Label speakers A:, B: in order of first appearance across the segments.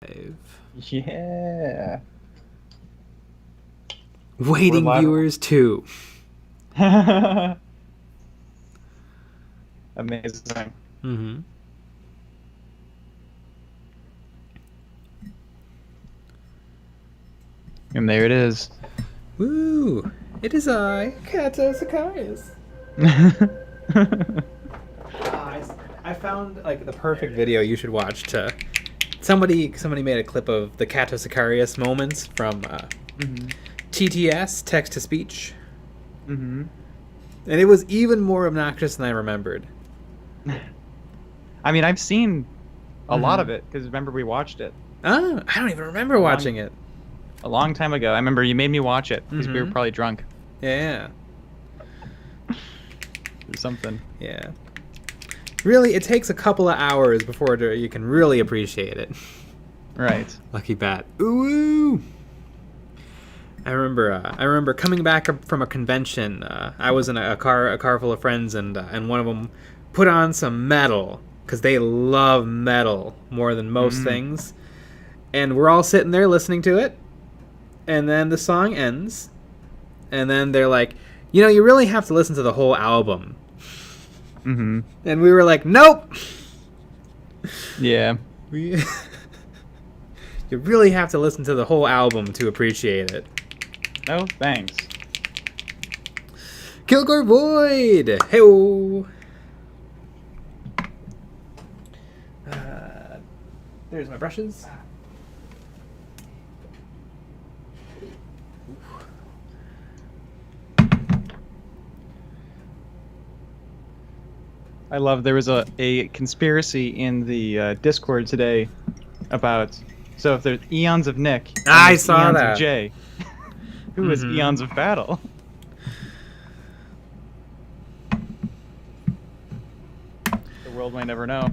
A: Yeah. We're
B: Waiting
A: live.
B: viewers too.
A: Amazing.
B: Mm-hmm.
A: And there it is.
B: Woo! It is I, CATO SICARIUS. I found like the perfect video you should watch to. Somebody made a clip of the CATO SICARIUS moments from TTS, text to speech, and it was even more obnoxious than I remembered.
A: I mean, I've seen a lot of it because remember we watched it
B: I don't even remember watching it.
A: a long time ago. I remember you made me watch it because we were probably drunk
B: Yeah.
A: or something.
B: Yeah. Really, it takes a couple of hours before you can really appreciate it.
A: Right.
B: Lucky bat. Ooh. I remember coming back from a convention. I was in a car full of friends, and one of them put on some metal because they love metal more than most things. And we're all sitting there listening to it, and then the song ends, and then they're like, you really have to listen to the whole album. And we were like, nope.
A: Yeah.
B: You really have to listen to the whole album to appreciate it.
A: No, thanks.
B: Kilgore Void! Hey-oh! There's my brushes.
A: I love there was a conspiracy in the Discord today about so if there's Eons of Nick, and
B: I
A: there's
B: saw
A: Eons
B: that.
A: of Jay, who is Eons of Battle? The world might never know.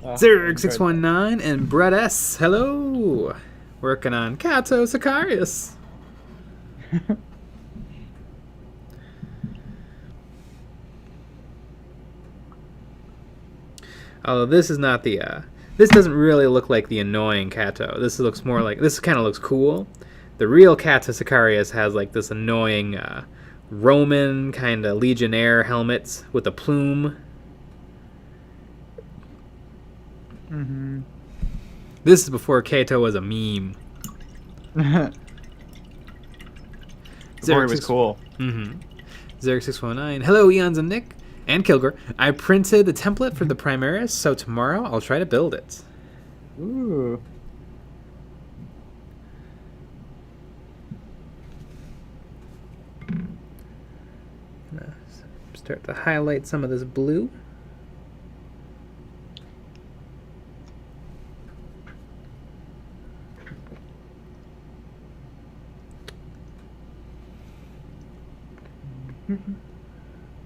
B: Zerg619 and Brett S. Hello! Working on CATO SICARIUS. Although this is not the this doesn't really look like the annoying CATO. This looks more like, this kind of looks cool. The real CATO SICARIUS has like this annoying Roman kind of legionnaire helmets with a plume. This is before CATO was a meme.
A: Before it was cool.
B: Zerg619. Hello, Eons and Nick. And Kilgore. I printed the template for the Primaris, so tomorrow I'll try to build it.
A: Ooh.
B: Start to highlight some of this blue.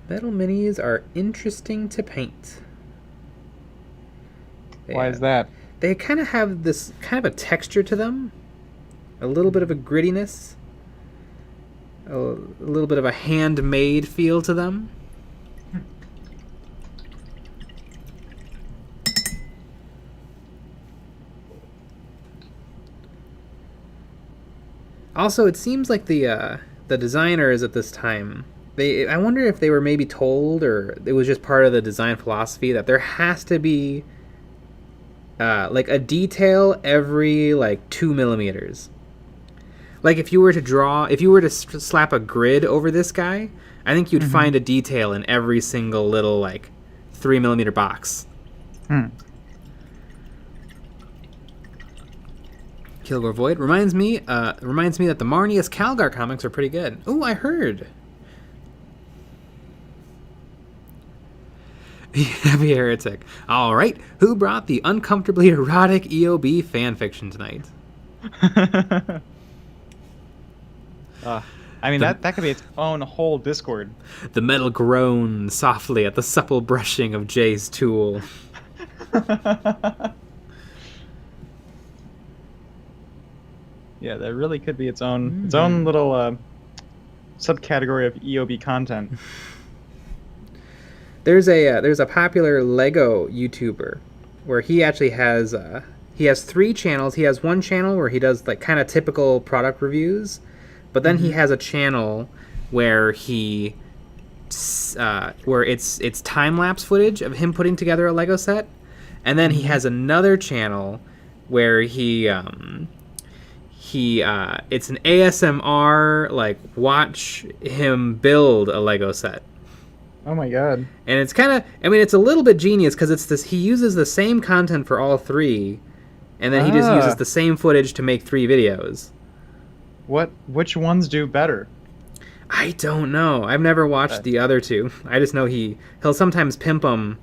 B: Metal minis are interesting to paint.
A: Why is that?
B: They kind of have this kind of a texture to them. A little bit of a grittiness. A little bit of a handmade feel to them. Also, it seems like the designers at this time, I wonder if they were maybe told, or it was just part of the design philosophy, that there has to be like a detail every like 2 millimeters. Like if you were to slap a grid over this guy, I think you'd find a detail in every single little like 3 millimeter box. Kilgore Void reminds me that the Marnius Calgar comics are pretty good. Oh, I heard. Heavy Heretic. All right, who brought the uncomfortably erotic EOB fanfiction tonight?
A: I mean, that could be its own whole Discord.
B: The metal groans softly at the supple brushing of Jay's tool.
A: Yeah, that really could be its own little subcategory of EOB content.
B: There's a popular Lego YouTuber where he actually has he has 3 channels. He has one channel where he does like kind of typical product reviews, but then he has a channel where he where it's time lapse footage of him putting together a Lego set, and then he has another channel where he it's an ASMR, like, watch him build a Lego set.
A: Oh my god.
B: And it's kind of, I mean, it's a little bit genius because it's this. He uses the same content for all 3, and then he just uses the same footage to make 3 videos.
A: Which ones do better?
B: I don't know. I've never watched the other 2. I just know he'll sometimes pimp them,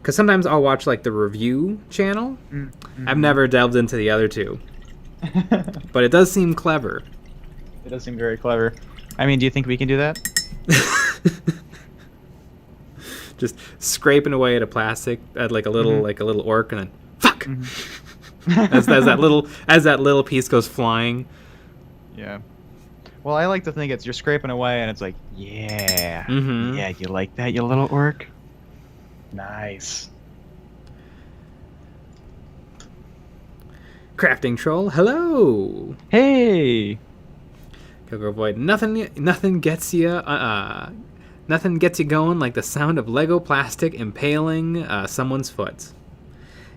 B: because sometimes I'll watch like the review channel. Mm-hmm. I've never delved into the other 2, but it does seem clever.
A: It does seem very clever. I mean, do you think we can do that?
B: Just scraping away at a plastic at like a little orc, and then fuck. as that little piece goes flying.
A: Yeah. Well, I like to think you're scraping away, and it's like, yeah, yeah, you like that, you little orc? Nice.
B: Crafting troll, hello.
A: Hey.
B: Coco Void, nothing gets you. Nothing gets you going like the sound of Lego plastic impaling someone's foot.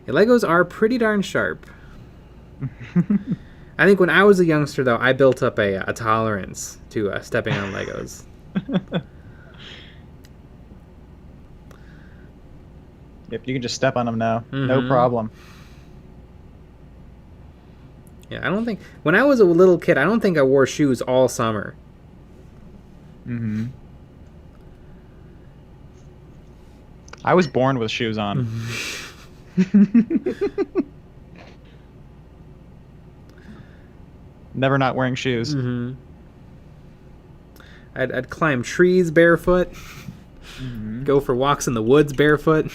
B: Yeah, Legos are pretty darn sharp. I think when I was a youngster, though, I built up a tolerance to stepping on Legos.
A: Yep, you can just step on them now. No problem.
B: Yeah, I don't think... When I was a little kid, I don't think I wore shoes all summer.
A: I was born with shoes on. Never not wearing shoes.
B: I'd climb trees barefoot. Go for walks in the woods barefoot.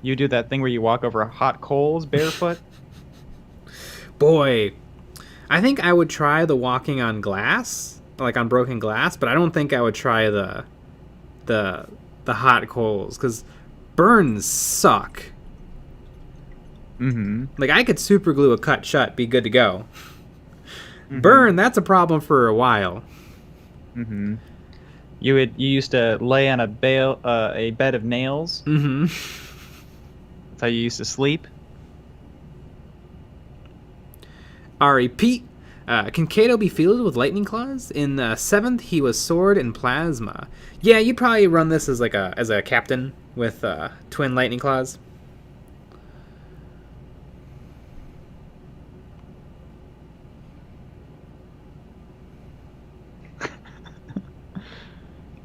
A: You do that thing where you walk over hot coals barefoot?
B: Boy, I think I would try the walking on glass, like on broken glass, but I don't think I would try the hot coals, because burns suck. Like, I could super glue a cut shut, be good to go. Burn, that's a problem for a while.
A: You used to lay on a bed of nails. That's how you used to sleep.
B: R.E.P. Can CATO be fielded with lightning claws? In 7th, he was sword and plasma. Yeah, you'd probably run this as a captain with twin lightning claws.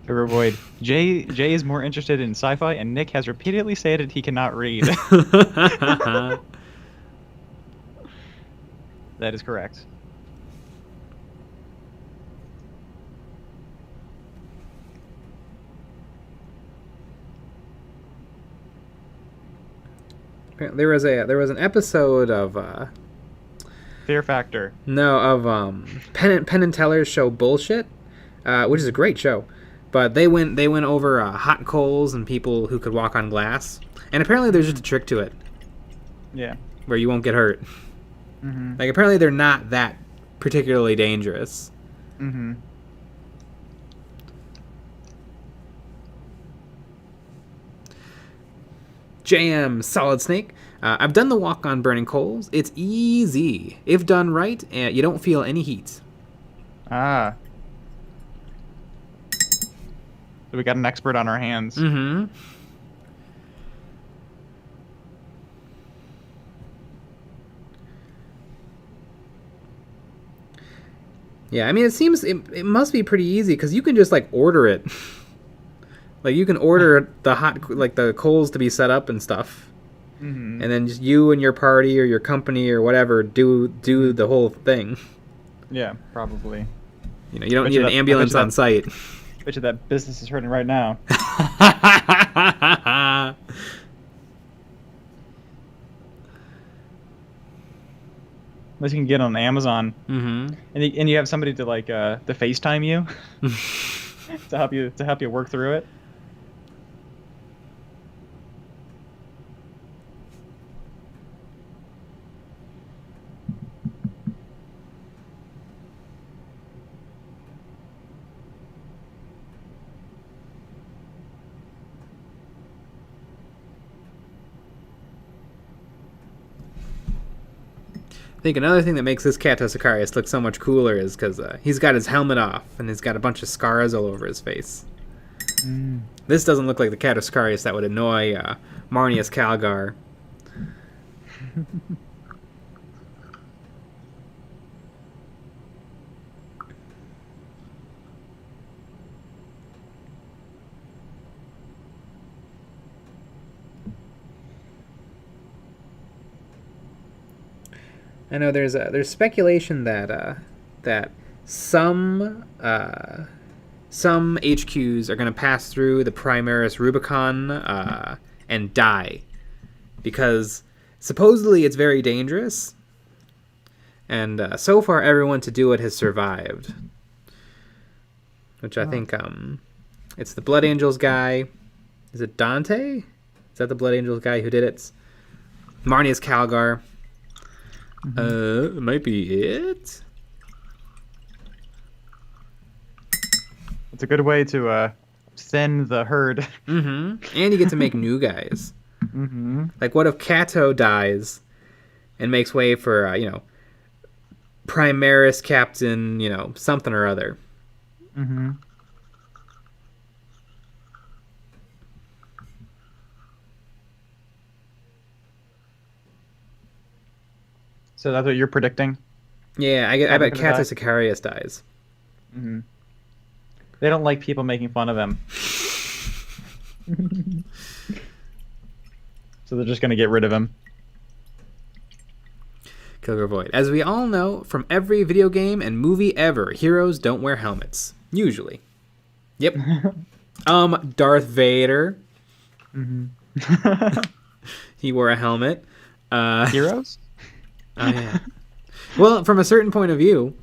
A: To avoid Jay is more interested in sci-fi, and Nick has repeatedly stated he cannot read. That is correct.
B: There was an episode of
A: Fear Factor.
B: No, of Penn and Teller's show Bullshit, which is a great show. But they went over hot coals and people who could walk on glass, and apparently there's just a trick to it.
A: Yeah.
B: Where you won't get hurt. Like, apparently they're not that particularly dangerous. JM Solid Snake. I've done the walk on burning coals. It's easy. If done right, you don't feel any heat.
A: Ah. So we got an expert on our hands.
B: Yeah, I mean, it must be pretty easy because you can just like order it. Like, you can order the coals to be set up and stuff, and then just you and your party or your company or whatever do the whole thing.
A: Yeah, probably.
B: You know, you don't need an ambulance on site.
A: Bet you that business is hurting right now. Unless you can get on Amazon.
B: Mm-hmm.
A: And you have somebody to like to FaceTime you to help you work through it.
B: I think another thing that makes this CATO SICARIUS look so much cooler is because he's got his helmet off and he's got a bunch of scars all over his face. This doesn't look like the CATO SICARIUS that would annoy Marnius Calgar. I know there's speculation that some HQs are going to pass through the Primaris Rubicon and die because supposedly it's very dangerous, and so far everyone to do it has survived. Which I think it's the Blood Angels guy. Is it Dante? Is that the Blood Angels guy who did it? Marnius Calgar. It might be it.
A: It's a good way to thin the herd.
B: And you get to make new guys. Like, what if Cato dies and makes way for Primaris Captain, something or other.
A: So that's what you're predicting?
B: Yeah, I bet CATO SICARIUS dies.
A: They don't like people making fun of him. So they're just going to get rid of him.
B: Kilgore Void. As we all know, from every video game and movie ever, heroes don't wear helmets. Usually. Yep. Darth Vader. He wore a helmet.
A: Heroes?
B: Oh, yeah. Well, from a certain point of view,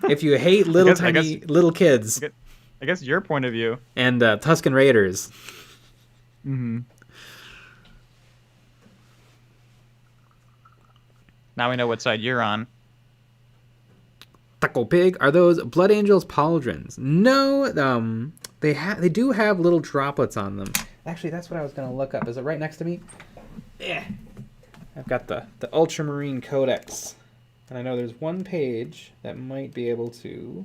B: if you hate little kids...
A: I guess your point of view.
B: And Tusken Raiders.
A: Now we know what side you're on.
B: Taco Pig. Are those Blood Angels pauldrons? No, they do have little droplets on them. Actually, that's what I was going to look up. Is it right next to me? Yeah. I've got the Ultramarine Codex. And I know there's one page that might be able to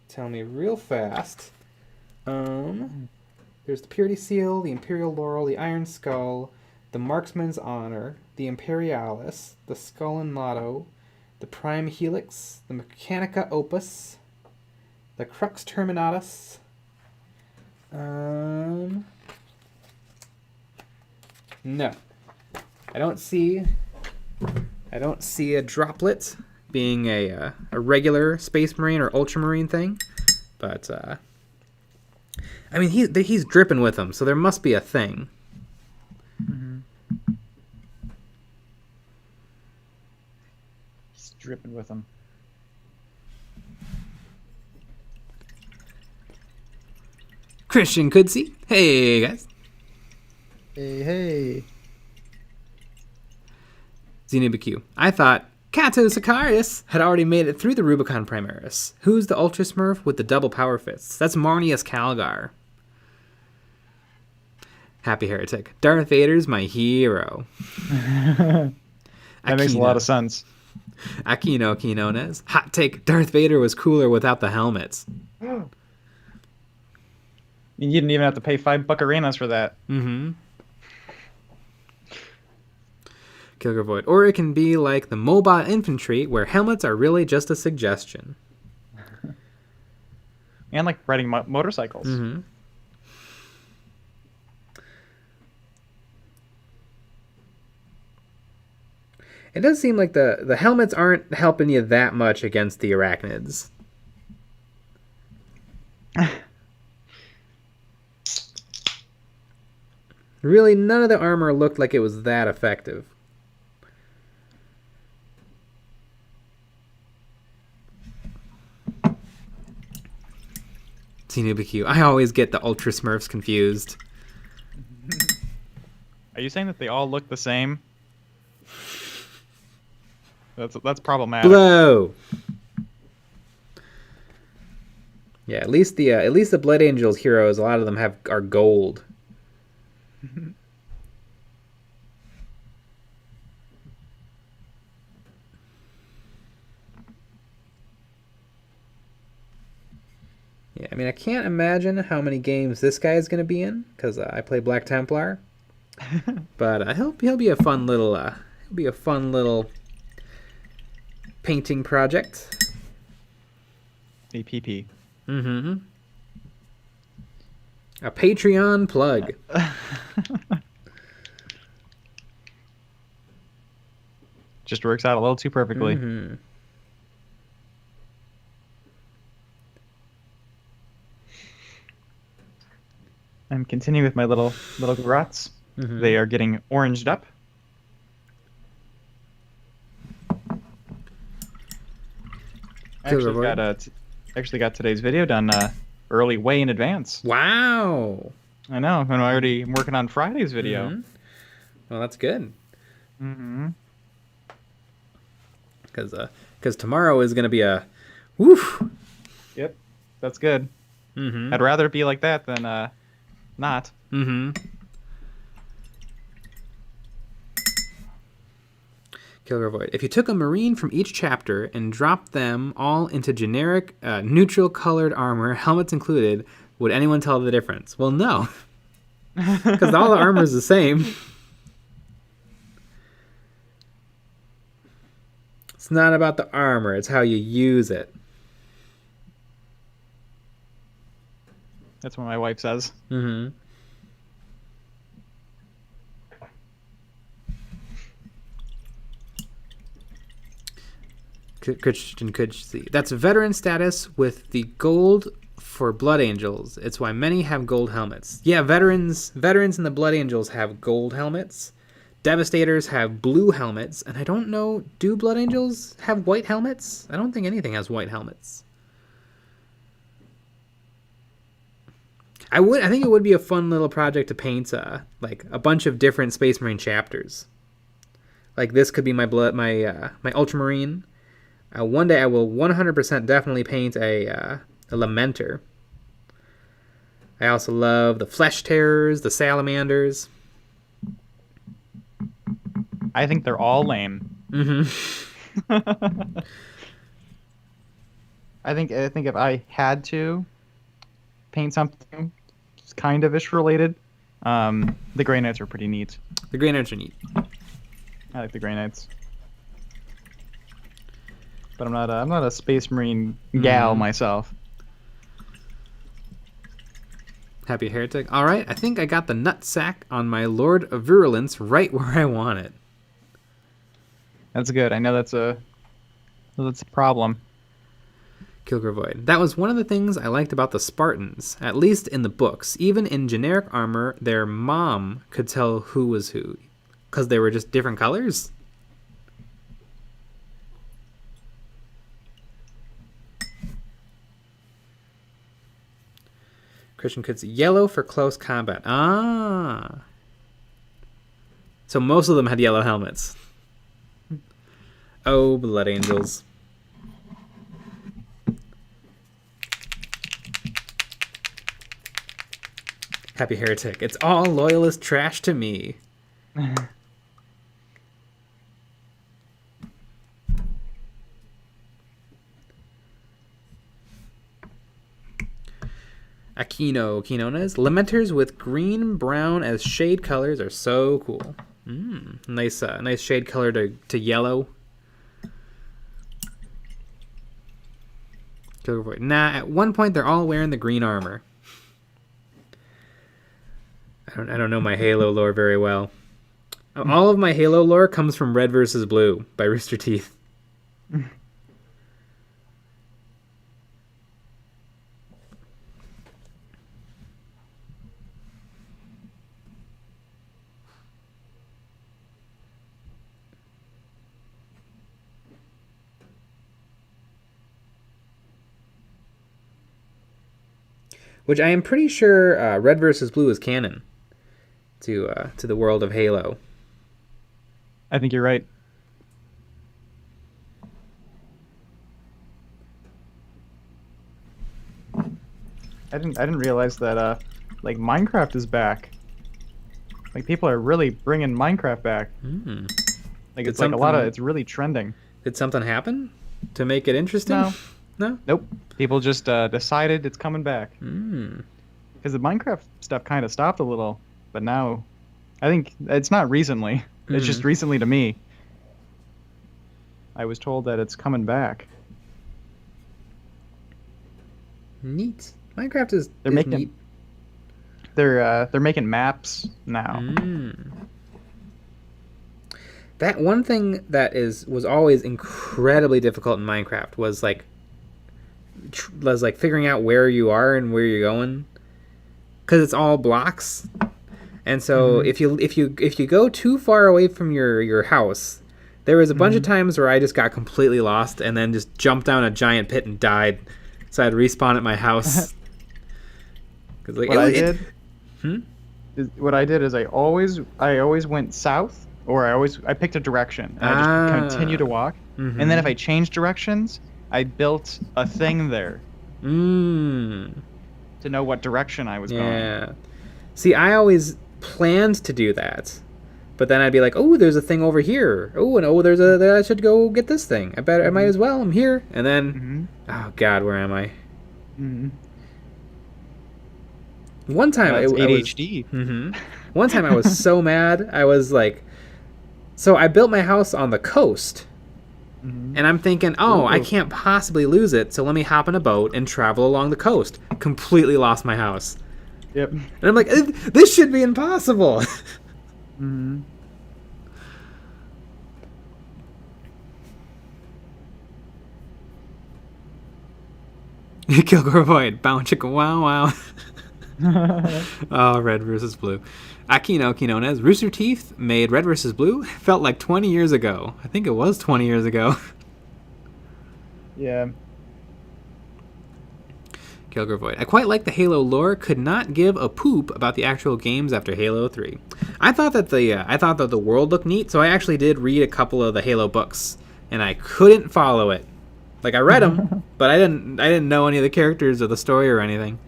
B: tell me real fast. There's the Purity Seal, the Imperial Laurel, the Iron Skull, the Marksman's Honor, the Imperialis, the Skull and Motto, the Prime Helix, the Mechanica Opus, the Crux Terminatus. No. I don't see a droplet being a regular Space Marine or Ultramarine thing, but I mean he's dripping with them, so there must be a thing.
A: He's dripping with them.
B: Christian Coodsey, hey guys.
A: Hey.
B: XenoBQ. I thought CATO SICARIUS had already made it through the Rubicon Primaris. Who's the Ultra Smurf with the double power fists? That's Marnius Calgar. Happy Heretic. Darth Vader's my hero.
A: That makes a lot of sense.
B: Aquino Quinones. Hot take. Darth Vader was cooler without the helmets.
A: You didn't even have to pay $5 arenas for that.
B: Kilgore Void. Or it can be like the mobile infantry, where helmets are really just a suggestion.
A: And like riding motorcycles.
B: It does seem like the helmets aren't helping you that much against the arachnids. Really, none of the armor looked like it was that effective. TNubiQ. I always get the Ultra Smurfs confused.
A: Are you saying that they all look the same? That's problematic.
B: Blow. Yeah, at least the Blood Angels heroes, a lot of them are gold. Yeah, I mean, I can't imagine how many games this guy is going to be in, because I play Black Templar. But he'll be a fun little painting project.
A: APP.
B: Mm-hmm. A Patreon plug.
A: Just works out a little too perfectly.
B: Mm-hmm.
A: I'm continuing with my little grots.
B: Mm-hmm.
A: They are getting oranged up. Actually got today's video done early, way in advance.
B: Wow.
A: I know. I'm already working on Friday's video.
B: Mm-hmm. Well, that's good.
A: Mm-hmm.
B: Because tomorrow is going to be a woof.
A: Yep, that's good.
B: Mm-hmm.
A: I'd rather it be like that than not.
B: Mm-hmm. Killer Void. If you took a Marine from each chapter and dropped them all into generic, neutral-colored armor, helmets included, would anyone tell the difference? Well, no. Because all the armor is the same. It's not about the armor. It's how you use it.
A: That's what my wife says.
B: Mm-hmm. Christian could see. That's veteran status with the gold for Blood Angels. It's why many have gold helmets. Yeah, veterans in the Blood Angels have gold helmets. Devastators have blue helmets, and I don't know, do Blood Angels have white helmets? I don't think anything has white helmets. I think it would be a fun little project to paint like a bunch of different Space Marine chapters. Like this could be my Ultramarine. One day I will 100% definitely paint a Lamenter. I also love the Flesh Terrors, the Salamanders.
A: I think they're all lame.
B: Mm-hmm.
A: I think if I had to paint something kind of ish related, the Grey Knights are pretty neat.
B: The Grey Knights are neat.
A: I like the Grey Knights. But I'm not a Space Marine gal myself.
B: Happy Heretic. All right, I think I got the nutsack on my Lord of Virulence right where I want it.
A: That's good. I know that's a problem.
B: Kilgore Void. That was one of the things I liked about the Spartans, at least in the books. Even in generic armor, their mom could tell who was who, because they were just different colors. Christian could see yellow for close combat. Ah. So most of them had yellow helmets. Oh, Blood Angels. Happy Heretic. It's all loyalist trash to me. Quinones. Lamenters with green, brown as shade colors are so cool. Nice shade color to yellow. Nah, at one point they're all wearing the green armor. I don't know my Halo lore very well. All of my Halo lore comes from Red vs. Blue by Rooster Teeth. which I am pretty sure Red versus Blue is canon to the world of Halo.
A: I think you're right. I didn't realize that like Minecraft is back. Like people are really bringing Minecraft back.
B: Mm.
A: Like it's like a lot of it's really trending.
B: Did something happen to make it interesting?
A: No.
B: No?
A: Nope. People just decided it's coming back.
B: Mm.
A: Because the Minecraft stuff kind of stopped a little, but now I think it's not recently. It's just recently to me. I was told that it's coming back.
B: Neat. Minecraft is
A: They're
B: neat.
A: They're making maps now.
B: That one thing that was always incredibly difficult in Minecraft was like figuring out where you are and where you're going, because it's all blocks, and so if you go too far away from your house, there was a bunch of times where I just got completely lost and then just jumped down a giant pit and died, so I had to respawn at my house. Like, what
A: I did is I always went south, or I picked a direction and I just continued to walk, and then if I changed directions, I built a thing there to know what direction I was going.
B: Yeah. See, I always planned to do that, but then I'd be like, "Oh, there's a thing over here. Oh, and I should go get this thing. I might as well. I'm here." And then, oh God, where am I? One time
A: it's ADHD.
B: One time I was so mad. I was like, so I built my house on the coast. And I'm thinking, I can't possibly lose it, so let me hop in a boat and travel along the coast. Completely lost my house.
A: Yep.
B: And I'm like, this should be impossible. Kilgore Void, bound chicken, wow. Oh, Red versus Blue. Akino, known as Rooster Teeth, made Red vs. Blue. Felt like 20 years ago. I think it was 20 years ago.
A: Yeah.
B: Kilgore Void. I quite like the Halo lore. Could not give a poop about the actual games after Halo 3. I thought that the world looked neat, so I actually did read a couple of the Halo books, and I couldn't follow it. Like I read them, but I didn't know any of the characters or the story or anything.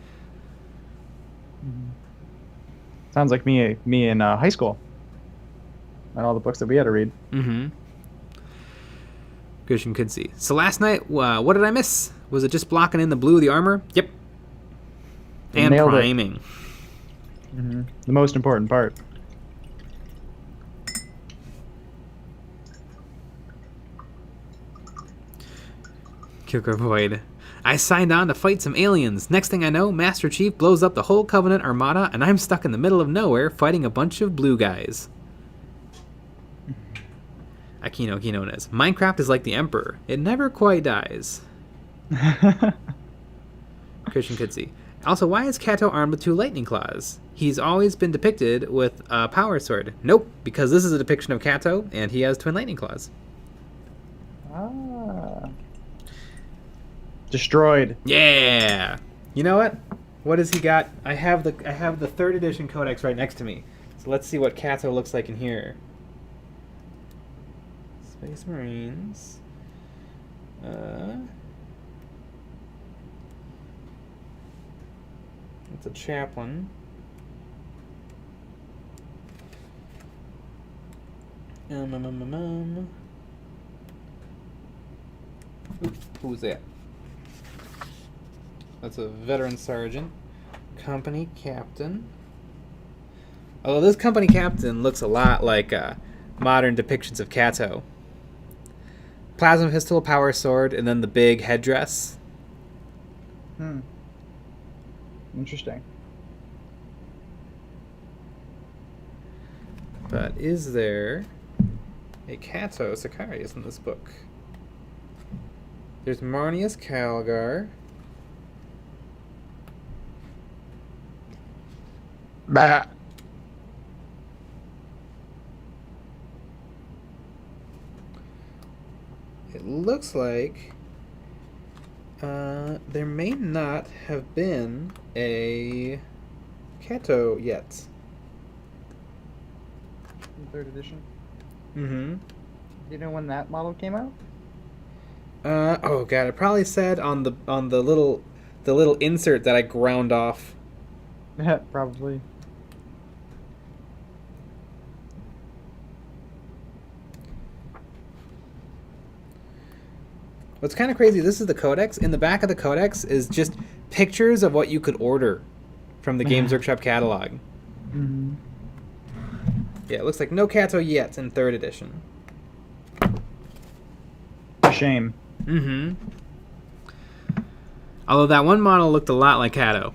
A: Sounds like me in high school. And all the books that we had to read.
B: Christian could see. So last night, what did I miss? Was it just blocking in the blue of the armor? Yep. And
A: nailed
B: priming.
A: The most important part.
B: Kilgore Void. I signed on to fight some aliens. Next thing I know, Master Chief blows up the whole Covenant armada, and I'm stuck in the middle of nowhere fighting a bunch of blue guys. Akino known as Minecraft is like the Emperor. It never quite dies. Christian Kitsy. Also, why is CATO armed with 2 lightning claws? He's always been depicted with a power sword. Nope, because this is a depiction of CATO, and he has twin lightning claws.
A: Destroyed.
B: Yeah. You know what? What has he got? I have the 3rd edition codex right next to me. So let's see what CATO looks like in here. Space Marines. It's a chaplain. Who's that? That's a veteran sergeant. Company captain. Although this company captain looks a lot like modern depictions of CATO. Plasma pistol, power sword, and then the big headdress.
A: Interesting.
B: But is there a CATO SICARIUS in this book? There's Marnius Calgar.
A: Bah.
B: It looks like There may not have been a CATO yet.
A: In 3rd edition.
B: Mm-hmm.
A: Do you know when that model came out?
B: Oh god, it probably said on the little insert that I ground off.
A: Yeah, probably.
B: What's kind of crazy, this is the codex. In the back of the codex is just pictures of what you could order from the Games Workshop catalog.
A: Mm-hmm.
B: Yeah, it looks like no CATO yet in 3rd edition.
A: Shame.
B: Mm-hmm. Although that one model looked a lot like CATO.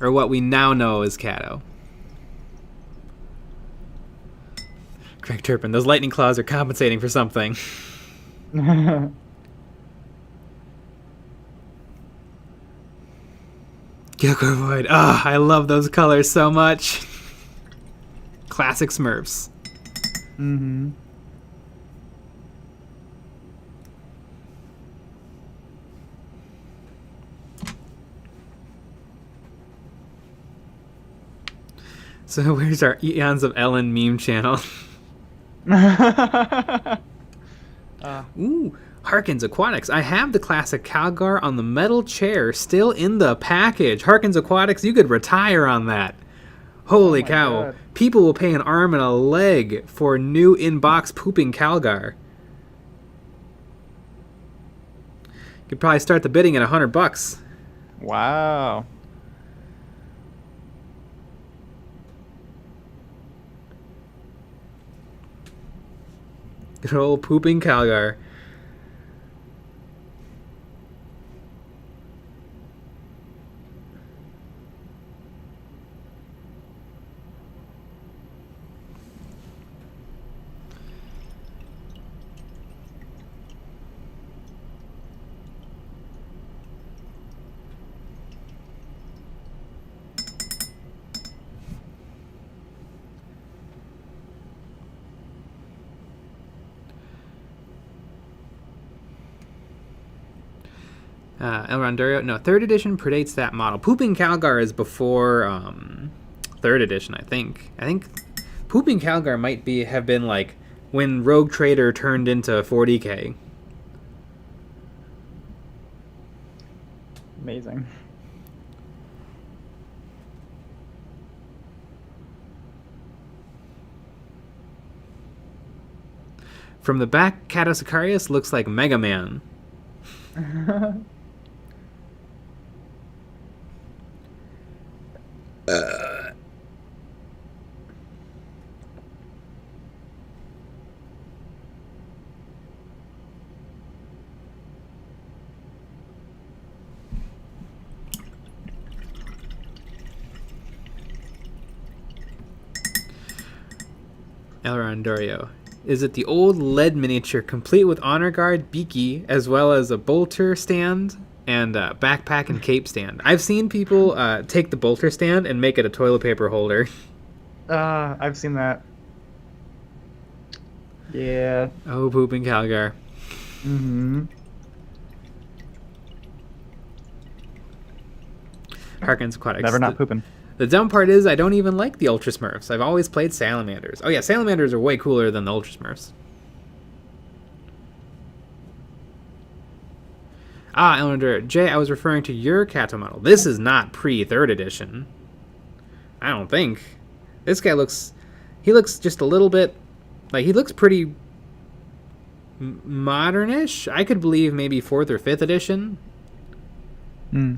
B: Or what we now know as CATO. Craig Turpin, those lightning claws are compensating for something. Gilgore Void. Ah, I love those colors so much. Classic Smurfs.
A: Mm-hmm.
B: So where's our Eons of Ellen meme channel? Ooh, Harkins Aquatics. I have the classic Calgar on the metal chair still in the package. Harkins Aquatics, you could retire on that. Holy cow.
A: God.
B: People will pay an arm and a leg for new in-box pooping Calgar. Could probably start the bidding at $100.
A: Wow.
B: Good old pooping Calgar. El Rondario. No, 3rd edition predates that model. Pooping Calgar is before 3rd edition, I think. I think Pooping Calgar might have been like when Rogue Trader turned into 40k.
A: Amazing.
B: From the back, CATO SICARIUS looks like Mega Man. El Rondario. Is it the old lead miniature complete with honor guard, beaky, as well as a bolter stand and backpack and cape stand? I've seen people take the bolter stand and make it a toilet paper holder.
A: I've seen that. Yeah.
B: Oh, pooping Calgar.
A: Mm-hmm.
B: Harkins Aquatics.
A: Never not pooping.
B: The dumb part is I don't even like the Ultra Smurfs. I've always played Salamanders. Oh yeah, Salamanders are way cooler than the Ultra Smurfs. Ah, Eleanor Jay, I was referring to your CATO model. This is not pre-3rd edition. I don't think. This guy looks... He looks just a little bit... Like, he looks pretty... modern-ish? I could believe maybe 4th or 5th edition.
A: Hmm.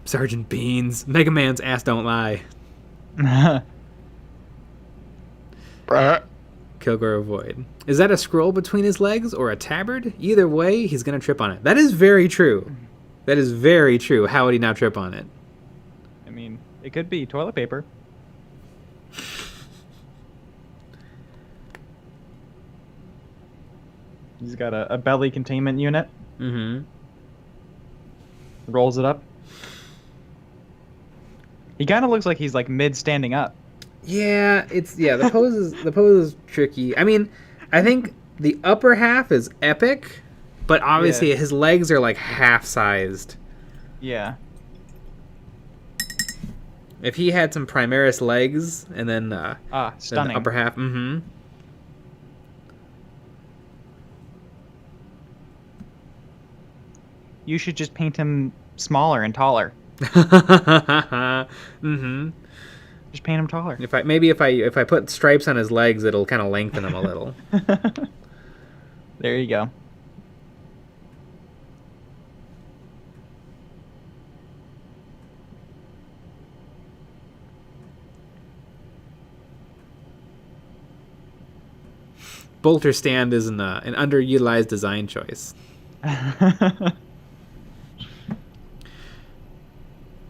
B: Sergeant Beans. Mega Man's ass don't lie. Kilgore Void. Is that a scroll between his legs or a tabard? Either way, he's going to trip on it. That is very true. That is very true. How would he not trip on it?
A: I mean, it could be toilet paper. He's got a belly containment unit.
B: Mm-hmm.
A: Rolls it up. He kind of looks like he's like mid standing up.
B: Yeah, the pose is tricky. I mean, I think the upper half is epic, but obviously
A: Yeah.
B: his legs are like half sized.
A: Yeah.
B: If he had some Primaris legs and then then
A: Stunning.
B: the upper half,
A: You should just paint him smaller and taller. Just paint him taller.
B: If I put stripes on his legs, it'll kind of lengthen him a little.
A: There you go.
B: Bolter stand is an underutilized design choice.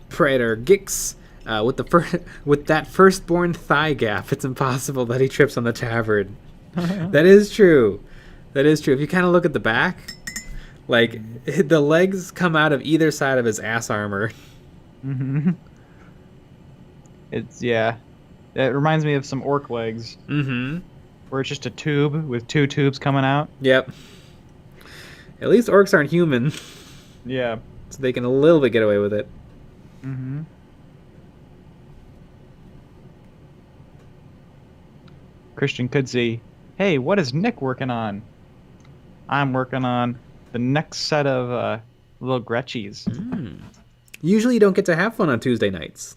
B: Praetor Gix, with that firstborn thigh gap, it's impossible that he trips on the tabard. That is true. If you kind of look at the back, like the legs come out of either side of his ass armor.
A: It reminds me of some orc legs. Where it's just a tube with two tubes coming out.
B: Yep. At least orcs aren't human.
A: Yeah.
B: So they can a little bit get away with it.
A: Christian could see, hey, what is Nick working on? I'm working on the next set of little Gretchies.
B: Usually you don't get to have fun on Tuesday nights.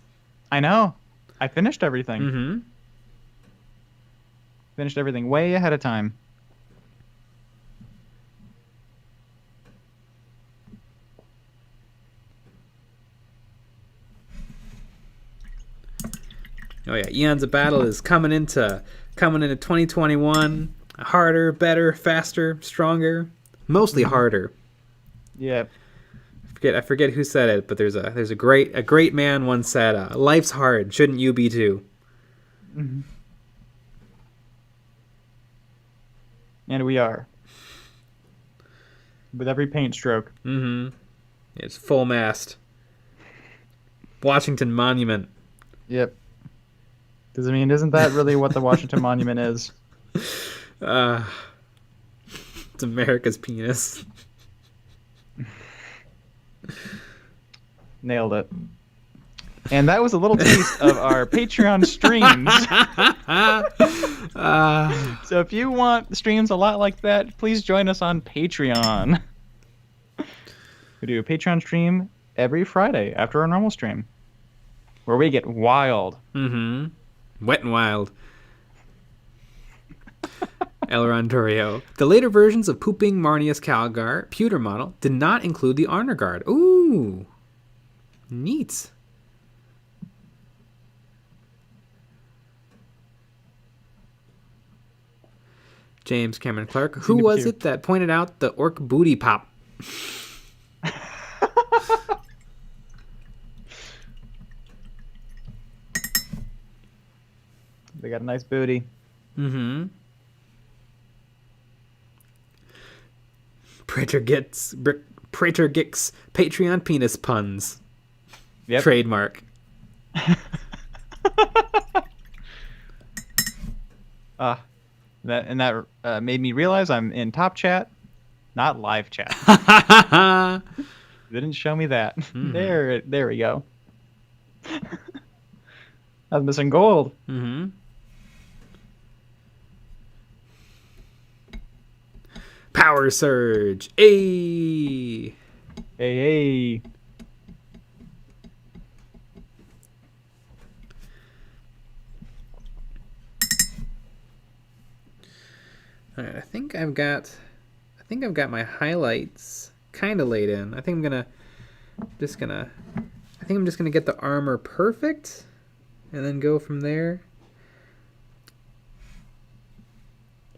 A: I know. I finished everything. Finished everything way ahead of time.
B: Oh yeah, Eons of Battle is coming into 2021. Harder, better, faster, stronger. Mostly harder.
A: Yeah.
B: I forget who said it, but there's a great man once said, "Life's hard. Shouldn't you be too?"
A: And we are. With every paint stroke.
B: It's full mast. Washington Monument.
A: Yep. Because, I mean, isn't that really what the Washington Monument is?
B: It's America's penis.
A: Nailed it. And that was a little taste of our Patreon streams. So if you want streams a lot like that, please join us on Patreon. We do a Patreon stream every Friday after our normal stream, where we get wild.
B: Wet and wild. Elrond Torrio. The later versions of Pooping Marnius Calgar pewter model did not include the honor guard. Ooh. Neat. James Cameron Clark. Who was it that pointed out the orc booty pop?
A: They got a nice booty.
B: Praetor Gix Patreon penis puns.
A: Yep.
B: Trademark.
A: That made me realize I'm in top chat, not live chat. They didn't show me that. There we go. I was missing gold.
B: Power surge. Hey.
A: Hey.
B: All right, I think I've got my highlights kind of laid in. I think I'm just gonna get the armor perfect and then go from there.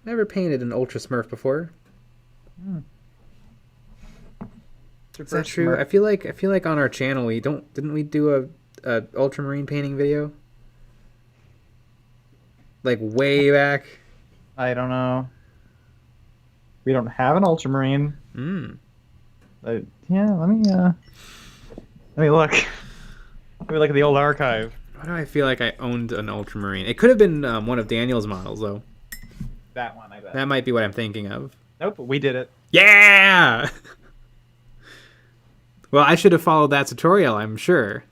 B: Never painted an Ultra Smurf before. Is that true? Smurf. I feel like on our channel didn't we do a Ultramarine painting video? Like way back?
A: I don't know. We don't have an Ultramarine.
B: Hmm.
A: Yeah, let me look. We look at the old archive.
B: Why do I feel like I owned an Ultramarine? It could have been one of Daniel's models, though.
A: That one, I bet.
B: That might be what I'm thinking of.
A: Nope, we did it.
B: Yeah! Well, I should have followed that tutorial, I'm sure.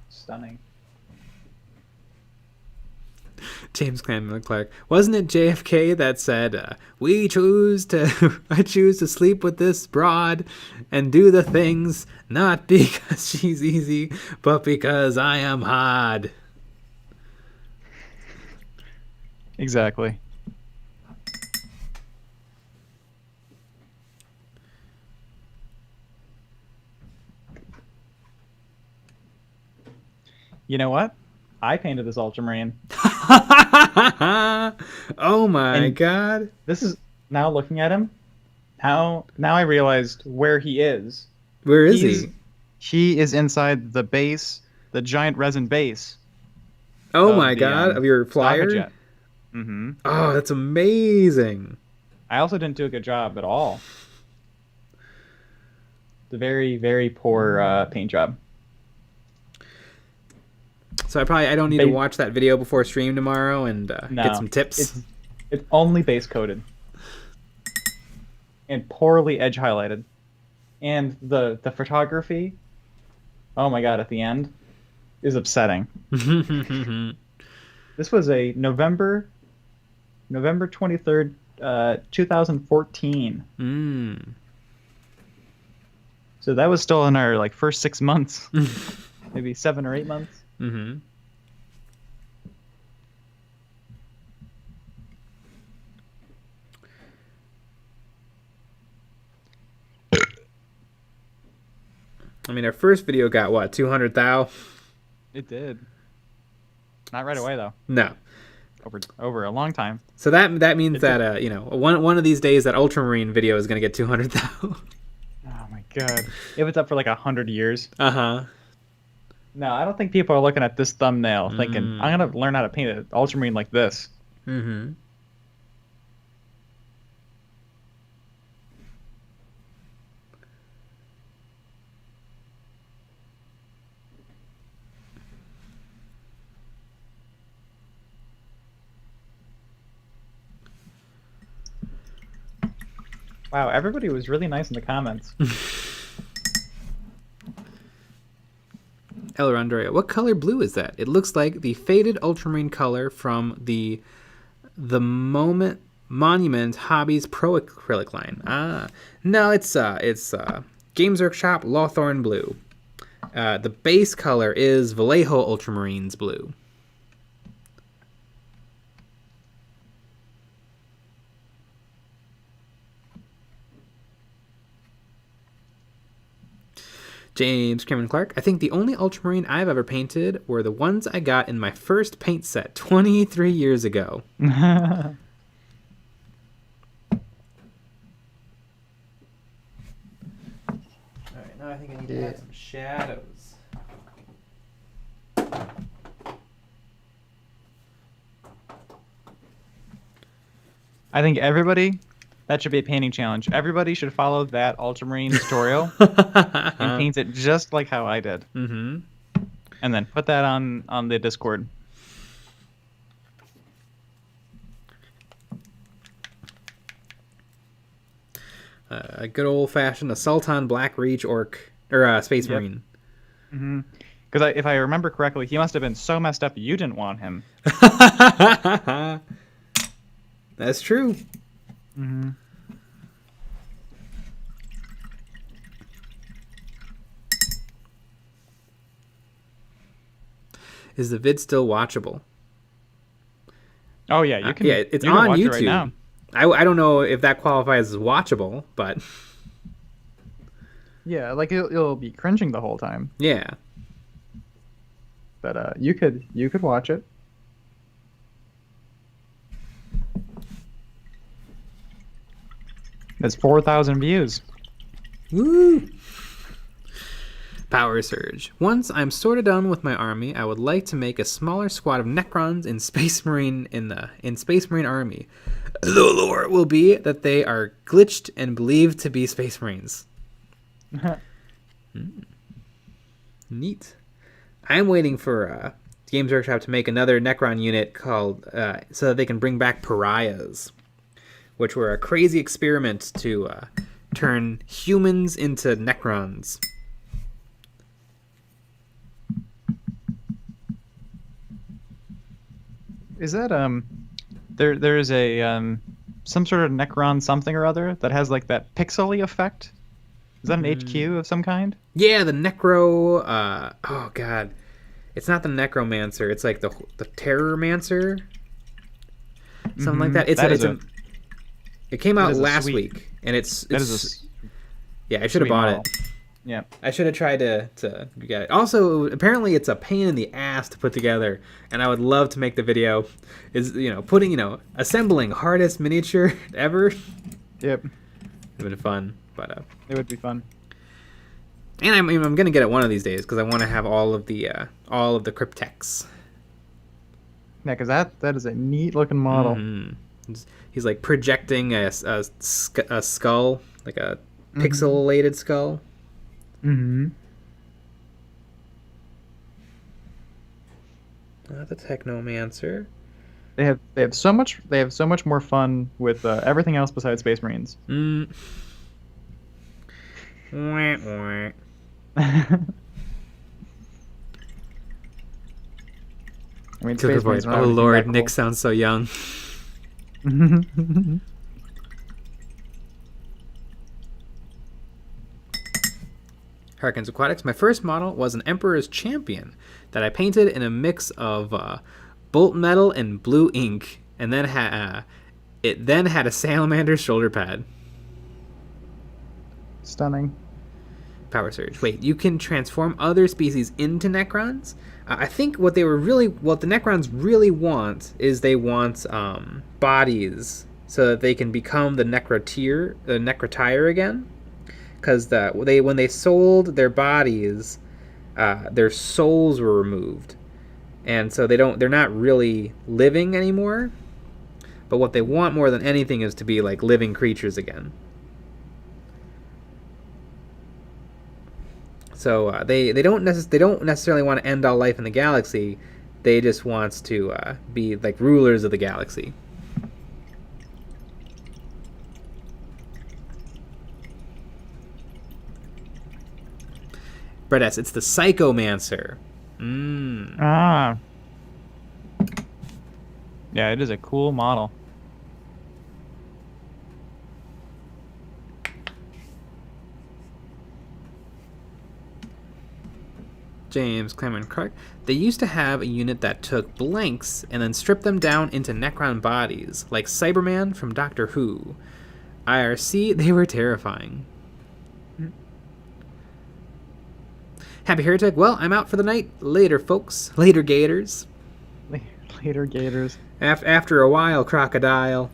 A: Stunning.
B: James Clanman Clark. Wasn't it JFK that said, I choose to sleep with this broad and do the things, not because she's easy, but because I am hard.
A: Exactly. You know what? I painted this Ultramarine.
B: Oh my god.
A: This is, now looking at him, now I realized where he is.
B: Where is he?
A: He is inside the base, the giant resin base.
B: Oh my god, of your flyer?
A: Mm-hmm.
B: Oh, that's amazing.
A: I also didn't do a good job at all. It's a very, very poor paint job.
B: So I don't need to watch that video before stream tomorrow and get some tips.
A: It's only base coated and poorly edge highlighted, and the photography. Oh my god! At the end, is upsetting. This was a November 23rd, 2014. So that was still in our first 6 months, maybe 7 or 8 months.
B: Mm-hmm. I mean, our first video got what, 200 thou?
A: It did. Not right away though.
B: No.
A: Over a long time.
B: So that means that one of these days that Ultramarine video is gonna get 200 thou.
A: Oh my god! If it's up for 100 years.
B: No,
A: I don't think people are looking at this thumbnail thinking, I'm going to learn how to paint an Ultramarine like this.
B: Mm-hmm.
A: Wow, everybody was really nice in the comments.
B: El Rondrea, what color blue is that? It looks like the faded Ultramarine color from the Monument Hobbies Pro acrylic line. No, it's Games Workshop Lawthorn blue. The base color is Vallejo Ultramarines blue. James Cameron Clark. I think the only Ultramarine I've ever painted were the ones I got in my first paint set 23 years ago. All right, now I think I need to add some shadows.
A: I think that should be a painting challenge. Everybody should follow that Ultramarine tutorial and paint it just like how I did.
B: Mm-hmm.
A: And then put that on the Discord.
B: A good old-fashioned Assaulton Black Reach Orc or Space Marine.
A: Mm-hmm. Because if I remember correctly, he must have been so messed up you didn't want him.
B: That's true.
A: Mm-hmm.
B: Is the vid still watchable?
A: Oh yeah, you can.
B: Yeah, it's
A: you
B: on
A: can watch
B: YouTube.
A: It right now.
B: I don't know if that qualifies as watchable, but
A: yeah, it'll be cringing the whole time.
B: Yeah,
A: but you could watch it. There's 4,000 views.
B: Woo! Power Surge. Once I'm sort of done with my army, I would like to make a smaller squad of Necrons in Space Marine in Space Marine Army. The lore will be that they are glitched and believed to be Space Marines. Neat. I'm waiting for Games Workshop to make another Necron unit called so that they can bring back pariahs, which were a crazy experiment to turn humans into Necrons.
A: Is that there is a some sort of Necron something or other that has like that pixely effect? Is that an HQ of some kind?
B: Yeah, the Necro. Oh God, it's not the Necromancer. It's like the Terrormancer, something like that. It came out last week, and it's yeah. I should have bought it.
A: Yeah,
B: I should have tried to get it. Also, apparently, it's a pain in the ass to put together, and I would love to make the video. Is assembling hardest miniature ever.
A: Yep,
B: it would be fun, but
A: it would be fun.
B: And I'm gonna get it one of these days because I want to have all of the cryptex.
A: Yeah, because that is a neat looking model.
B: Mm-hmm. He's like projecting a skull, like a pixelated skull.
A: Mm-hmm.
B: Not the Technomancer.
A: They have so much more fun with everything else besides Space Marines.
B: Wah, wah.
A: I mean, Space Marines.
B: Oh Lord, Nick sounds so young. Harkins Aquatics. My first model was an Emperor's Champion that I painted in a mix of bolt metal and blue ink, and then it had a Salamander's shoulder pad.
A: Stunning.
B: Power Surge. Wait, you can transform other species into Necrons? I think what the Necrons really want is they want bodies so that they can become the Necrotire again. Because when they sold their bodies, their souls were removed, and so they're not really living anymore. But what they want more than anything is to be like living creatures again. So they don't necessarily want to end all life in the galaxy. They just want to be like rulers of the galaxy. Bredas, it's the Psychomancer.
A: Ah. Yeah, it is a cool model.
B: James Cameron Clark. They used to have a unit that took blanks and then stripped them down into Necron bodies, like Cyberman from Doctor Who. IRC, they were terrifying. Happy Heretic. Well, I'm out for the night. Later, folks. Later, Gators.
A: Later, Gators.
B: After a while, Crocodile.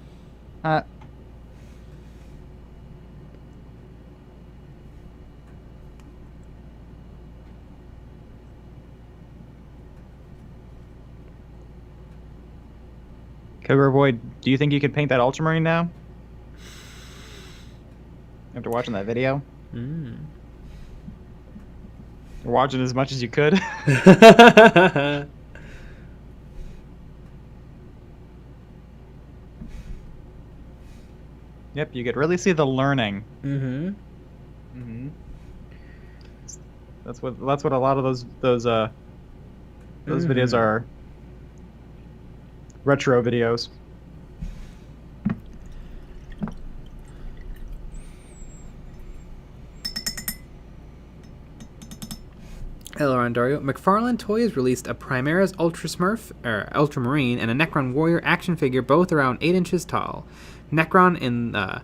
A: Cobra Boy, do you think you could paint that Ultramarine now? After watching that video? Or watching as much as you could? Yep, you could really see the learning. That's what a lot of those videos are. Retro videos.
B: Hello, Rondario. McFarlane Toys released a Primaris Ultramarine and a Necron Warrior action figure, both around 8 inches tall. Necron in the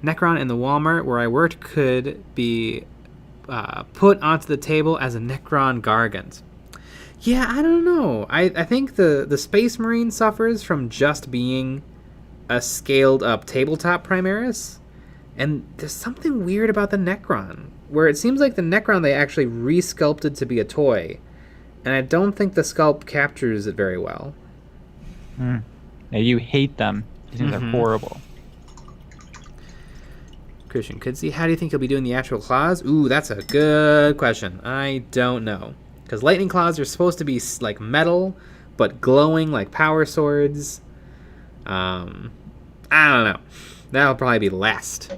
B: Walmart where I worked could be put onto the table as a Necron Gargant. Yeah, I don't know. I think the Space Marine suffers from just being a scaled-up tabletop Primaris, and there's something weird about the Necron, where it seems like the Necron they actually re-sculpted to be a toy, and I don't think the sculpt captures it very well.
A: Yeah, you hate them. These things are horrible.
B: Christian Kudzi, how do you think he'll be doing the actual claws? Ooh, that's a good question. I don't know. Because lightning claws are supposed to be like metal, but glowing like power swords. I don't know. That'll probably be last.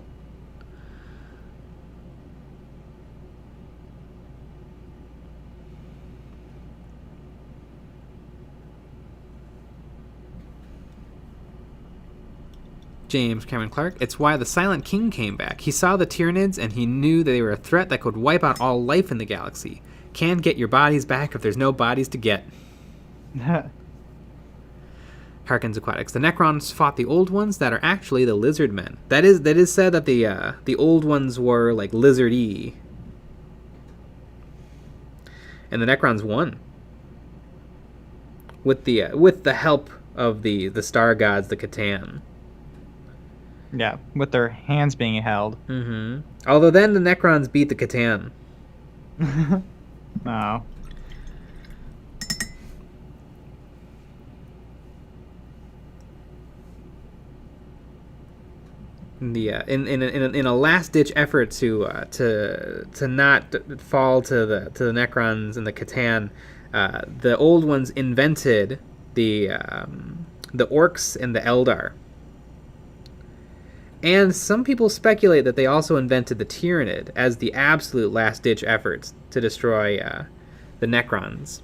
B: James Cameron Clark, it's why the Silent King came back. He saw the Tyranids and he knew that they were a threat that could wipe out all life in the galaxy. Can't get your bodies back if there's no bodies to get. Harkins Aquatics. The Necrons fought the old ones that are actually the lizard men. That is said that the old ones were like lizard-y. And the Necrons won. With the help of the star gods, the Catan.
A: Yeah, with their hands being held.
B: Mm-hmm. Although then the Necrons beat the Catan.
A: Oh.
B: In a last ditch effort to not fall to the Necrons and the Catan, the old ones invented the orcs and the Eldar. And some people speculate that they also invented the Tyranid as the absolute last-ditch efforts to destroy the Necrons.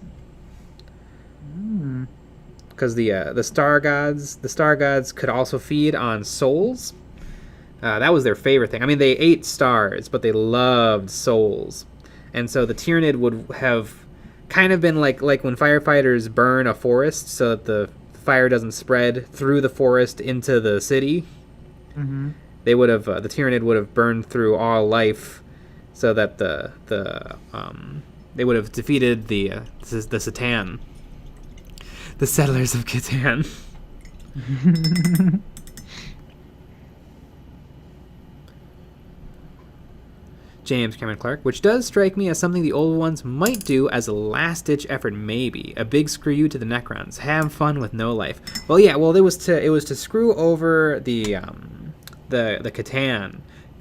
B: Because the star gods could also feed on souls. That was their favorite thing. I mean, they ate stars, but they loved souls. And so the Tyranid would have kind of been like when firefighters burn a forest so that the fire doesn't spread through the forest into the city.
A: Mm-hmm.
B: They would have the Tyranid would have burned through all life, so that they would have defeated the Catan, the settlers of Catan. James Cameron Clark, which does strike me as something the old ones might do as a last-ditch effort, maybe a big screw you to the Necrons. Have fun with no life. Well, yeah. Well, it was to screw over the Catan,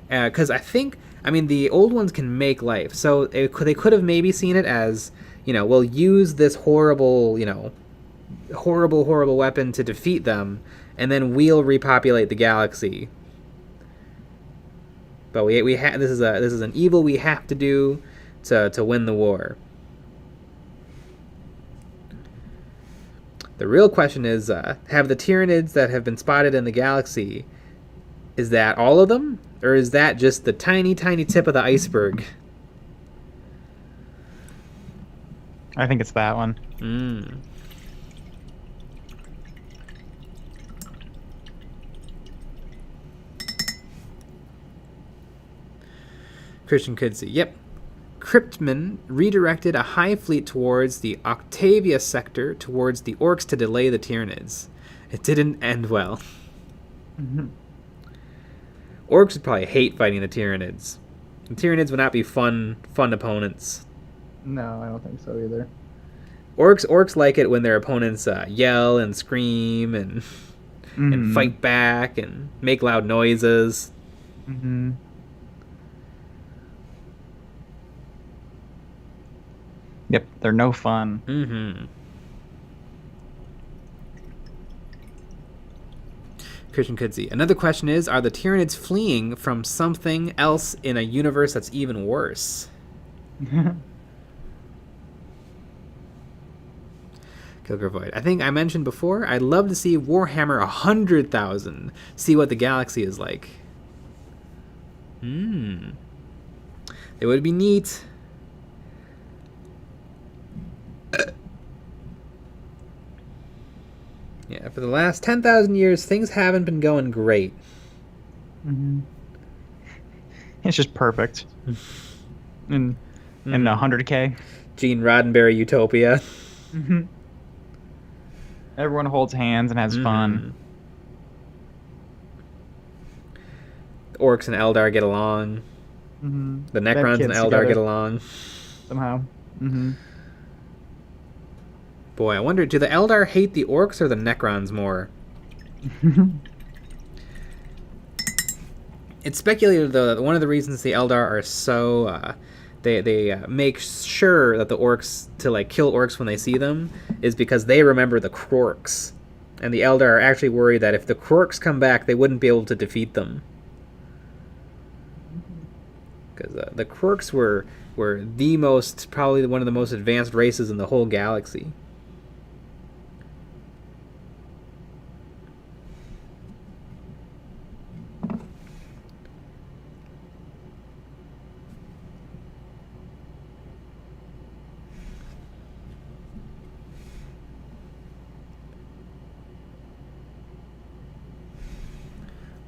B: because I mean the old ones can make life, so they could have maybe seen it as, we'll use this horrible weapon to defeat them, and then we'll repopulate the galaxy. But this is an evil we have to do to win the war. The real question is, have the Tyranids that have been spotted in the galaxy, is that all of them? Or is that just the tiny, tiny tip of the iceberg?
A: I think it's that one.
B: Christian Kudzi. Yep. Cryptman redirected a hive fleet towards the Octavia sector towards the Orcs to delay the Tyranids. It didn't end well.
A: Mm-hmm.
B: Orcs would probably hate fighting the Tyranids. The Tyranids would not be fun opponents.
A: No, I don't think so either.
B: Orcs like it when their opponents yell and scream and fight back and make loud noises.
A: Mm-hmm. Yep, they're no fun.
B: Mm-hmm. Christian Kudzi. Another question is, are the Tyranids fleeing from something else in a universe that's even worse? Kilgore Void. I think I mentioned before, I'd love to see Warhammer 100,000, see what the galaxy is like. It would be neat. Yeah, for the last 10,000 years, things haven't been going great.
A: Mm-hmm. It's just perfect. In 100K.
B: Gene Roddenberry utopia.
A: Mm-hmm. Everyone holds hands and has fun.
B: The Orcs and Eldar get along.
A: Mm-hmm.
B: The Necrons and Eldar get along.
A: Somehow. Mm-hmm.
B: Boy, I wonder, do the Eldar hate the Orcs or the Necrons more? It's speculated, though, that one of the reasons the Eldar are so... They make sure that the orcs, to like kill orcs when they see them, is because they remember the Krorks. And the Eldar are actually worried that if the Krorks come back, they wouldn't be able to defeat them. Because the Krorks were probably one of the most advanced races in the whole galaxy.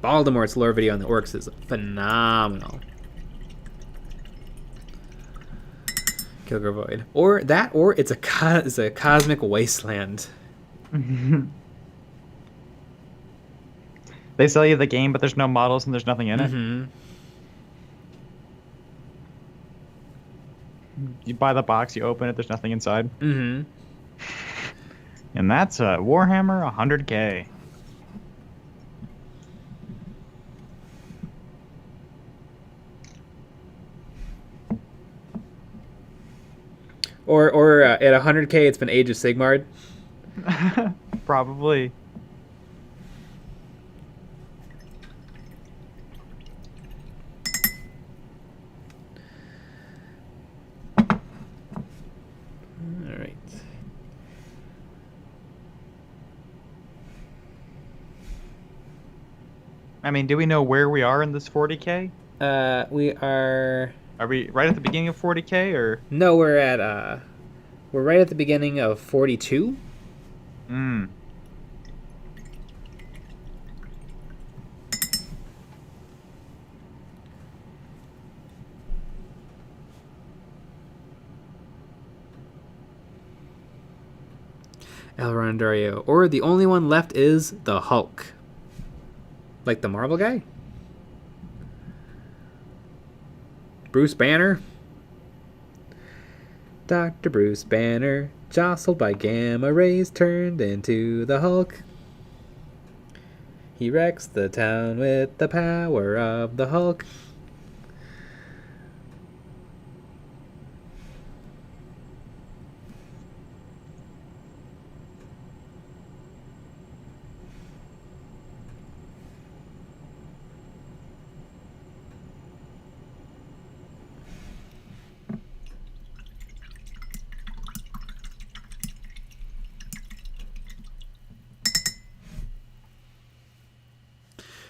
B: Baltimore's lore video on the orcs is phenomenal. Kilgore Void. Or it's a cosmic wasteland.
A: They sell you the game, but there's no models and there's nothing in it. You buy the box, you open it, there's nothing inside. And that's Warhammer 100k.
B: Or at 100k, it's been Age of Sigmar.
A: Probably.
B: All right.
A: I mean, do we know where we are in this 40k?
B: We are...
A: Are we right at the beginning of 40k, or?
B: No, we're right at the beginning of 42. Elrond Dario. Or the only one left is the Hulk. Like the Marvel guy? Bruce Banner. Dr. Bruce Banner, jostled by gamma rays, turned into the Hulk. He wrecks the town with the power of the Hulk.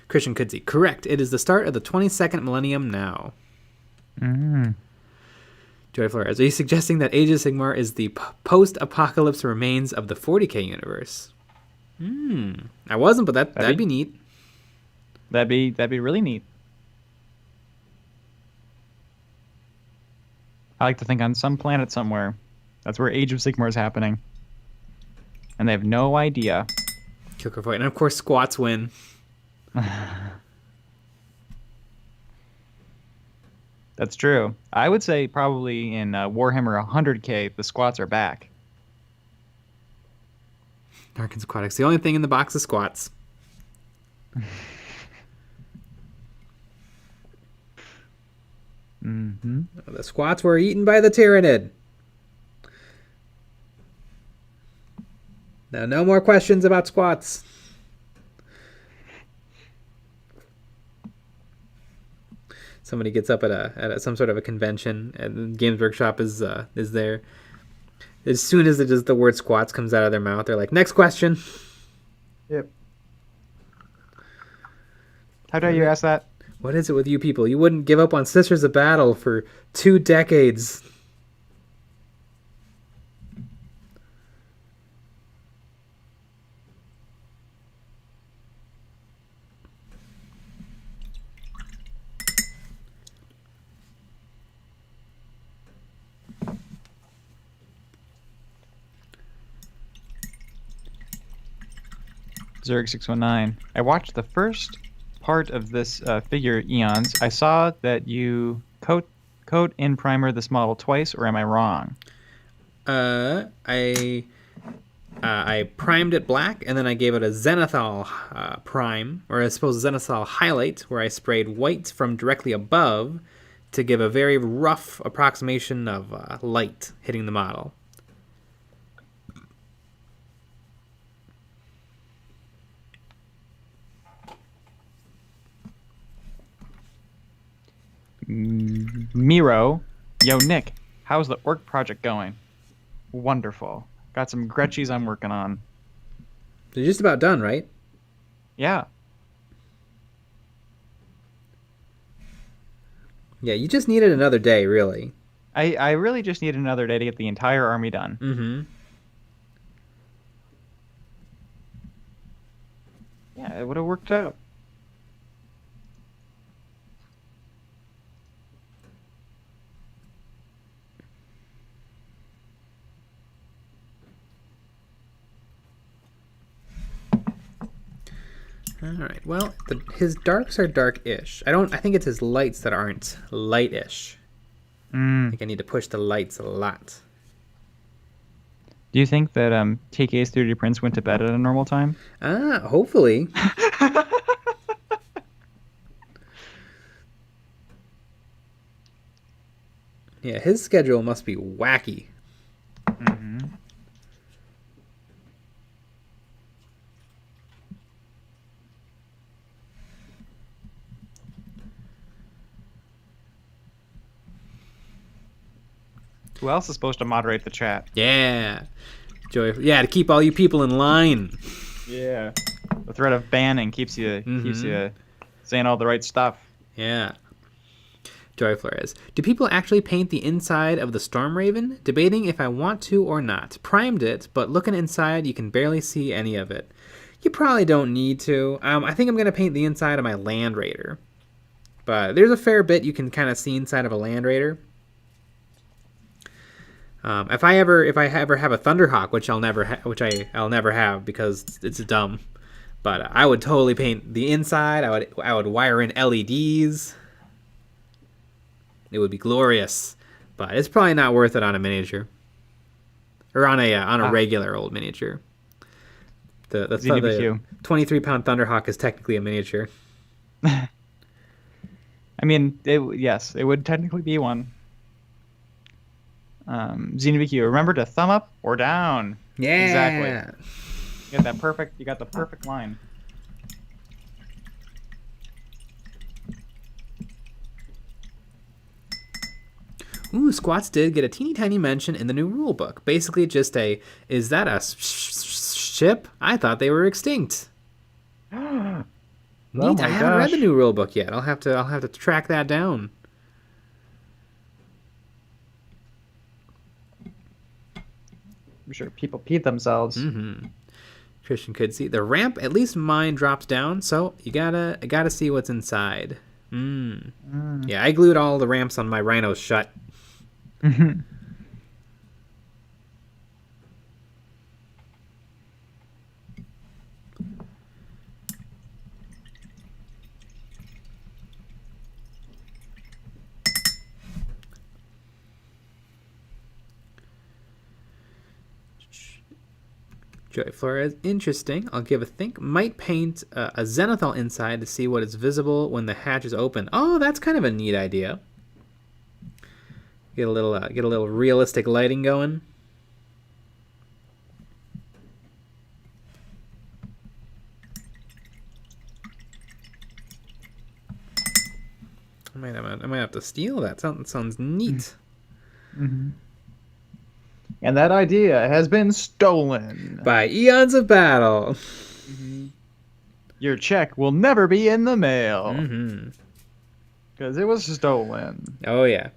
B: Christian Kudzi, correct. It is the start of the 22nd millennium now. Joy Flores, are you suggesting that Age of Sigmar is the post-apocalypse remains of the 40k universe? I wasn't, but that'd be neat.
A: That'd be really neat. I like to think on some planet somewhere, that's where Age of Sigmar is happening, and they have no idea.
B: Kilkervoid, and of course, squats win.
A: That's true. I would say probably in Warhammer 100k, the squats are back.
B: Dark and Squatics. The only thing in the box is squats. The squats were eaten by the Tyranid. Now, no more questions about squats. Somebody gets up at some sort of a convention, and Games Workshop is there. As soon as the word squats comes out of their mouth, they're like, "Next question."
A: Yep. How dare you ask that?
B: What is it with you people? You wouldn't give up on Sisters of Battle for 2 decades.
A: Zerg619. I watched the first part of this figure, Eons. I saw that you coat in primer this model twice, or am I wrong?
B: I I primed it black, and then I gave it a zenithal prime, or I suppose zenithal highlight, where I sprayed white from directly above to give a very rough approximation of light hitting the model.
A: Miro, yo Nick, how's the orc project going? Wonderful. Got some Gretchies I'm working on.
B: They're just about done, right?
A: Yeah.
B: Yeah, you just needed another day, really.
A: I really just need another day to get the entire army done.
B: Mm-hmm.
A: Yeah, it would have worked out.
B: All right. Well, his darks are dark-ish. I think it's his lights that aren't light-ish. I think I need to push the lights a lot.
A: Do you think that TK's 3D prints went to bed at a normal time?
B: Hopefully. Yeah, his schedule must be wacky.
A: Mm-hmm. Who else is supposed to moderate the chat?
B: Yeah. Yeah, to keep all you people in line.
A: Yeah. The threat of banning keeps you saying all the right stuff.
B: Yeah. Joy Flores. Do people actually paint the inside of the Storm Raven? Debating if I want to or not. Primed it, but looking inside, you can barely see any of it. You probably don't need to. I think I'm going to paint the inside of my Land Raider. But there's a fair bit you can kind of see inside of a Land Raider. If I ever have a Thunderhawk, which I'll never have because it's dumb, but I would totally paint the inside. I would wire in LEDs. It would be glorious, but it's probably not worth it on a miniature or on a regular old miniature. The 23-pound Thunderhawk is technically a miniature.
A: I mean, yes, it would technically be one. ZenBQ, remember to thumb up or down.
B: Yeah,
A: exactly. You got the perfect line.
B: Ooh, squats did get a teeny tiny mention in the new rulebook. Basically, just is that a ship? I thought they were extinct. Neat. I haven't read the new rulebook yet. I'll have to track that down.
A: I'm sure people peed themselves.
B: Mm-hmm. Christian could see the ramp. At least mine drops down, so you gotta see what's inside. Yeah, I glued all the ramps on my rhinos shut. Joy Flores, interesting. I'll give a think. Might paint a zenithal inside to see what is visible when the hatch is open. Oh, that's kind of a neat idea. Get a little realistic lighting going. I might have to steal that. Sounds neat.
A: Mm-hmm. And that idea has been stolen
B: by Eons of Battle.
A: Mm-hmm. Your check will never be in the mail because it was stolen.
B: Oh yeah.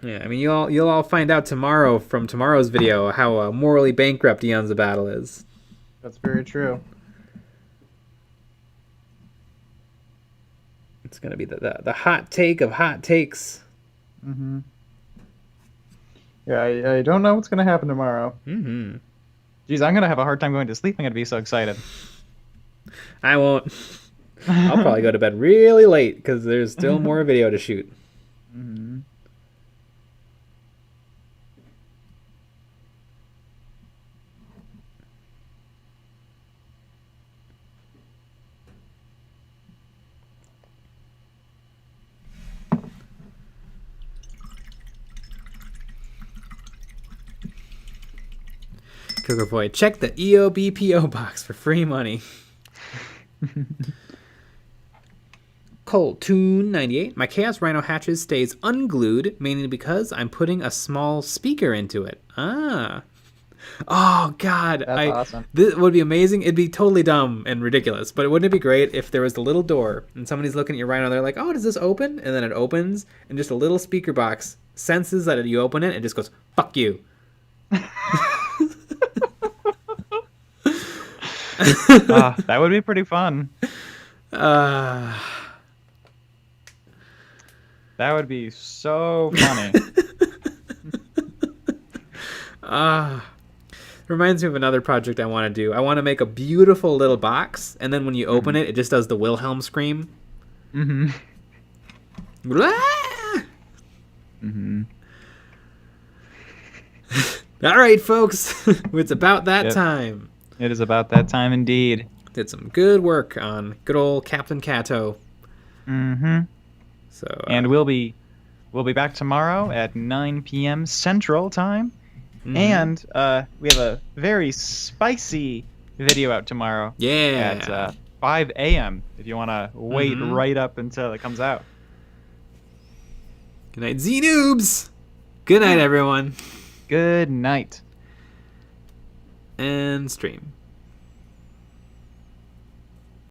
B: Yeah, I mean you'll all find out tomorrow from tomorrow's video how morally bankrupt Eons of Battle is.
A: That's very true.
B: It's gonna be the hot take of hot takes.
A: Mm-hmm. Yeah, I don't know what's gonna happen tomorrow.
B: Mm-hmm.
A: Geez, I'm gonna have a hard time going to sleep. I'm gonna be so excited.
B: I won't. I'll probably go to bed really late because there's still more video to shoot.
A: Mm-hmm.
B: Cooker Boy, check the EOBPO box for free money. Colt298, my Chaos Rhino hatches stays unglued, mainly because I'm putting a small speaker into it. Ah. Oh, God.
A: That's awesome.
B: This would be amazing. It'd be totally dumb and ridiculous, but wouldn't it be great if there was the little door and somebody's looking at your Rhino, they're like, oh, does this open? And then it opens, and just a little speaker box senses that you open it and just goes, fuck you.
A: That would be pretty fun.
B: That
A: would be so funny.
B: Reminds me of another project I want to do. I want to make a beautiful little box, and then when you open it, it just does the Wilhelm scream. Mm-hmm.
A: Mm-hmm.
B: All right, folks. It's about that time.
A: It is about that time indeed.
B: Did some good work on good old Captain CATO.
A: Mm-hmm.
B: So,
A: and we'll be back tomorrow at 9 p.m. Central Time. Mm-hmm. And we have a very spicy video out tomorrow.
B: Yeah.
A: At 5 a.m. if you want to wait right up until it comes out.
B: Good night, Z-Noobs. Good night, everyone.
A: Good night.
B: And stream.